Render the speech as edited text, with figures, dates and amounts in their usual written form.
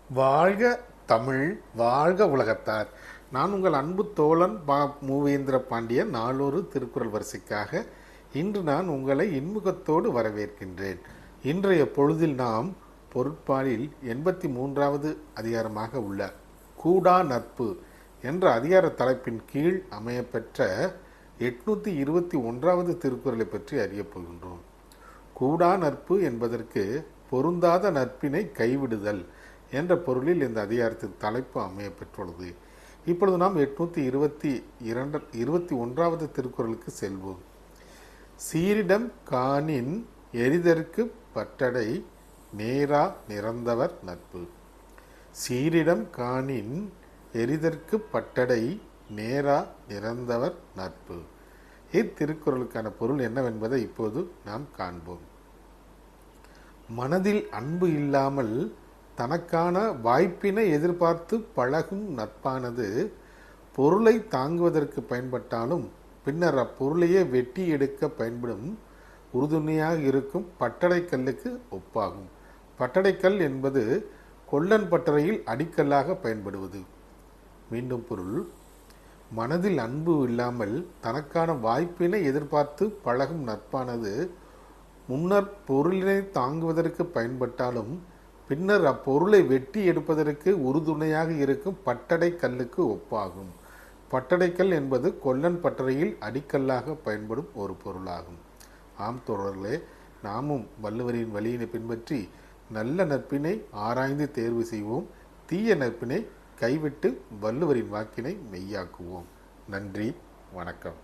வாழ்க தமிழ், வாழ்க உலகத்தார். நான் உங்கள் அன்பு தோழன் மூவேந்திர பாண்டியன். நாளொரு திருக்குறள் வரிசைக்காக இன்று நான் உங்களை இன்முகத்தோடு வரவேற்கின்றேன். இன்றைய பொழுதில் நாம் பொருட்பாலில் 83வது அதிகாரமாக உள்ள கூடா நட்பு என்ற அதிகார தலைப்பின் கீழ் அமையப்பெற்ற 821வது திருக்குறளை பற்றி அறியப் போகின்றோம். கூடா நட்பு என்பதற்கு பொருந்தாத நட்பினை கைவிடுதல் என்ற பொருளில் இந்த அதிகாரத்தின் தலைப்பு அமைய பெற்றுள்ளது. இப்பொழுது நாம் 821வது திருக்குறளுக்கு செல்வோம். சீரிடம் காணின் எரிதற்கு பட்டடை நேரா நிறந்தவர் நட்பு. சீரிடம் காணின் எரிதற்கு பட்டடை நேரா நிறந்தவர் நட்பு. இத்திருக்குறளுக்கான பொருள் என்னவென்பதை இப்போது நாம் காண்போம். மனதில் அன்பு இல்லாமல் தனக்கான வாய்ப்பினை எதிர்பார்த்து பழகும் நட்பானது பொருளை தாங்குவதற்கு பயன்பட்டாலும் பின்னர் அப்பொருளையே வெட்டி எடுக்க பயன்படும் உறுதுணையாக இருக்கும் பட்டடைக்கல்லுக்கு ஒப்பாகும். பட்டடைக்கல் என்பது கொல்லன் பட்டறையில் அடிக்கல்லாக பயன்படுவது. மீண்டும் பொருள்: மனதில் அன்பு இல்லாமல் தனக்கான வாய்ப்பினை எதிர்பார்த்து பழகும் நட்பானது முன்னர் பொருளினை தாங்குவதற்கு பயன்பட்டாலும் பின்னர் அப்பொருளை வெட்டி எடுப்பதற்கு உறுதுணையாக இருக்கும் பட்டடை கல்லுக்கு ஒப்பாகும். பட்டடைக்கல் என்பது கொல்லன் பட்டறையில் அடிக்கல்லாக பயன்படும் ஒரு பொருளாகும். ஆம் தோழர்களே, நாமும் வள்ளுவரின் வழியினை பின்பற்றி நல்ல நட்பினை ஆராய்ந்து தேர்வு செய்வோம். தீய நட்பினை கைவிட்டு வள்ளுவரின் வாக்கினை மெய்யாக்குவோம். நன்றி, வணக்கம்.